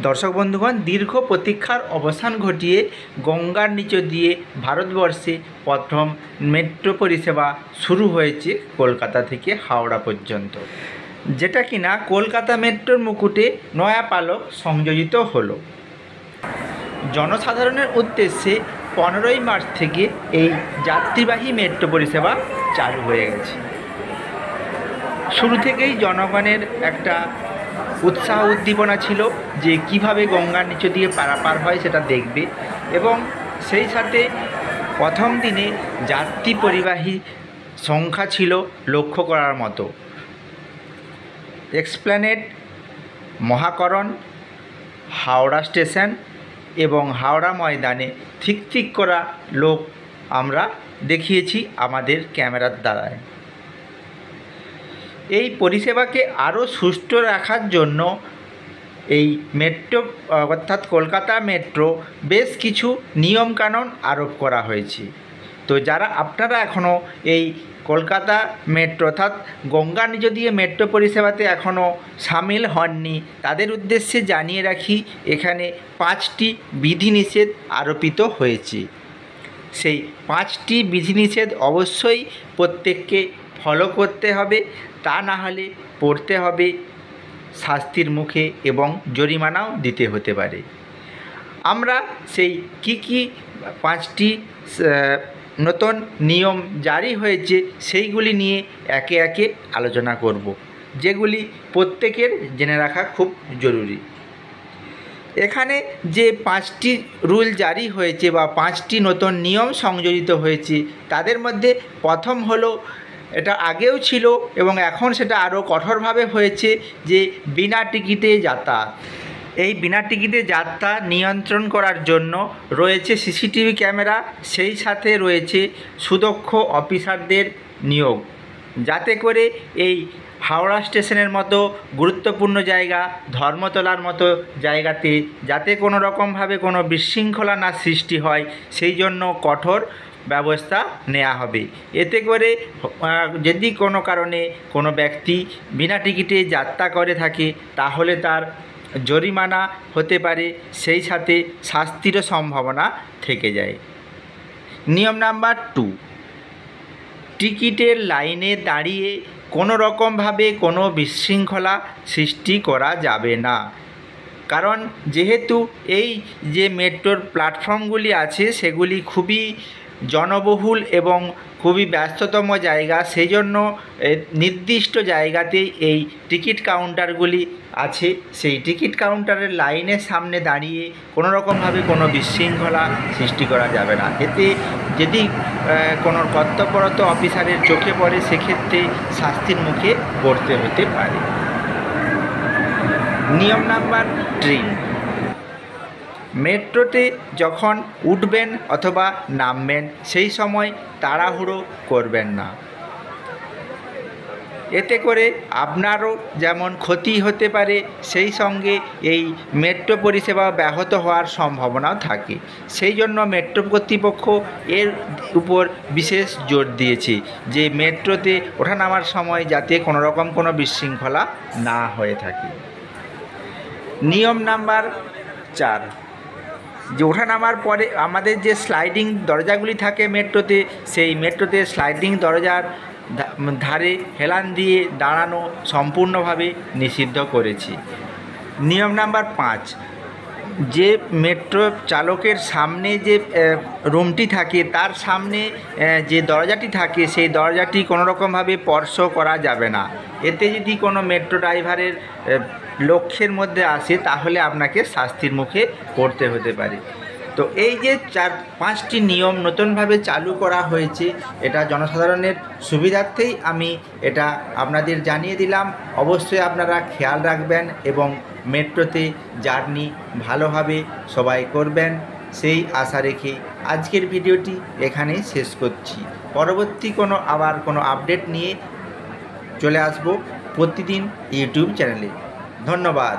দর্শক বন্ধুগণ, দীর্ঘ প্রতীক্ষার অবসান ঘটিয়ে গঙ্গার নিচ দিয়ে ভারতবর্ষে প্রথম মেট্রো পরিষেবা শুরু হয়েছে কলকাতা থেকে হাওড়া পর্যন্ত, যেটা কিনা কলকাতা মেট্রোর মুকুটে নয়া পালক সংযোজিত হলো। জনসাধারণের উদ্দেশ্যে 15ই মার্চ থেকে এই যাত্রীবাহী মেট্রো পরিষেবা চালু হয়ে গেছে। শুরু থেকেই জনগণের একটা উৎসাহ উদ্দীপনা ছিল যে কিভাবে গঙ্গার নিচ দিয়ে পারাপার হয় সেটা দেখবে, এবং সেই সাথে প্রথম দিনে যাত্রী পরিবাহী সংখ্যা ছিল লক্ষ্য করার মতো। এক্সপ্ল্যানেড, মহাকরণ, হাওড়া স্টেশন এবং হাওড়া ময়দানে ঠিক ঠিক করা লোক আমরা দেখিয়েছি আমাদের ক্যামেরার দ্বারায়। এই পরিষেবাকে আরও সুষ্ঠু রাখার জন্য এই মেট্রো অর্থাৎ কলকাতা মেট্রো বেশ কিছু নিয়মকানুন আরোপ করা হয়েছে। তো যারা আপনারা এখনও এই কলকাতা মেট্রো অর্থাৎ গঙ্গার নিচ দিয়ে মেট্রো পরিষেবাতে এখনও সামিল হননি, তাদের উদ্দেশ্যে জানিয়ে রাখি এখানে 5টি বিধিনিষেধ আরোপিত হয়েছে। সেই 5টি বিধিনিষেধ অবশ্যই প্রত্যেককে ফলো করতে হবে, তা না হলে পড়তে হবে শাস্তির মুখে এবং জরিমানাও দিতে হতে পারে। আমরা সেই কি 5টি নতুন নিয়ম জারি হয়েছে সেইগুলি নিয়ে একে একে আলোচনা করব, যেগুলি প্রত্যেকের জেনে রাখা খুব জরুরি। এখানে যে 5টি রুল জারি হয়েছে বা 5টি নতুন নিয়ম সংযোজিত হয়েছে, তাদের মধ্যে প্রথম হলো, এটা আগেও ছিল এবং এখন সেটা আরও কঠোরভাবে হয়েছে, যে বিনা টিকিটে যাতায়াত। এই বিনা টিকিটে যাত্রা নিয়ন্ত্রণ করার জন্য রয়েছে সিসিটিভি ক্যামেরা, সেই সাথে রয়েছে সুদক্ষ অফিসারদের নিয়োগ, যাতে করে এই হাওড়া স্টেশনের মতো গুরুত্বপূর্ণ জায়গা, ধর্মতলার মতো জায়গাতে যাতে কোনো রকমভাবে কোনো বিশৃঙ্খলা না সৃষ্টি হয়, সেই জন্য কঠোর ব্যবস্থা নেওয়া হবে। এতে করে যদি কোনো কারণে কোনো ব্যক্তি বিনা টিকিটে যাত্রা করে থাকে, তাহলে তার জরিমানা হতে পারে, সেই সাথে শাস্তিরও সম্ভাবনা থেকে যায়। নিয়ম নাম্বার 2, টিকিটের লাইনে দাঁড়িয়ে কোনো রকমভাবে কোনো বিশৃঙ্খলা সৃষ্টি করা যাবে না। কারণ যেহেতু এই যে মেট্রোর প্ল্যাটফর্মগুলি আছে সেগুলি খুবই জনবহুল এবং খুবই ব্যস্ততম জায়গা, সেই জন্য নির্দিষ্ট জায়গাতেই এই টিকিট কাউন্টারগুলি আছে। সেই টিকিট কাউন্টারের লাইনের সামনে দাঁড়িয়ে কোনো রকমভাবে কোনো বিশৃঙ্খলা সৃষ্টি করা যাবে না। এতে যদি কোনো কর্তব্যরত অফিসারের চোখে পড়ে, সেক্ষেত্রে শাস্তির মুখে পড়তে হতে পারে। নিয়ম নাম্বার 3, মেট্রোতে যখন উঠবেন অথবা নামবেন সেই সময় তাড়াহুড়ো করবেন না। এতে করে আপনারও যেমন ক্ষতি হতে পারে, সেই সঙ্গে এই মেট্রো পরিষেবা ব্যাহত হওয়ার সম্ভাবনাও থাকে। সেই জন্য মেট্রো কর্তৃপক্ষ এর উপর বিশেষ জোর দিয়েছে যে মেট্রোতে ওঠানামার সময় যাতে কোনো রকম কোনো বিশৃঙ্খলা না হয়ে থাকে। নিয়ম নাম্বার 4, যে ওঠানামার পরে আমাদের যে স্লাইডিং দরজাগুলি থাকে মেট্রোতে, সেই মেট্রোতে স্লাইডিং দরজার ধারে হেলান দিয়ে দাঁড়ানো সম্পূর্ণভাবে নিষিদ্ধ করেছি। নিয়ম নাম্বার 5, যে মেট্রো চালকের সামনে যে রুমটি থাকে তার সামনে যে দরজাটি থাকে সেই দরজাটি কোনো রকমভাবে স্পর্শ করা যাবে না। এতে যদি কোনো মেট্রো ড্রাইভারের লক্ষ্যের মধ্যে আসে, তাহলে আপনাকে শাস্তির মুখে পড়তে হতে পারে। তো এই যে 4-5টি নিয়ম নতুনভাবে চালু করা হয়েছে, এটা জনসাধারণের সুবিধার্থেই আমি এটা আপনাদের জানিয়ে দিলাম। অবশ্যই আপনারা খেয়াল রাখবেন এবং মেট্রোতে জার্নি ভালোভাবে সবাই করবেন, সেই আশা রেখে আজকের ভিডিওটি এখানেই শেষ করছি। পরবর্তী আবার কোনো আপডেট নিয়ে চলে আসব প্রতিদিন ইউটিউব চ্যানেলে। ধন্যবাদ।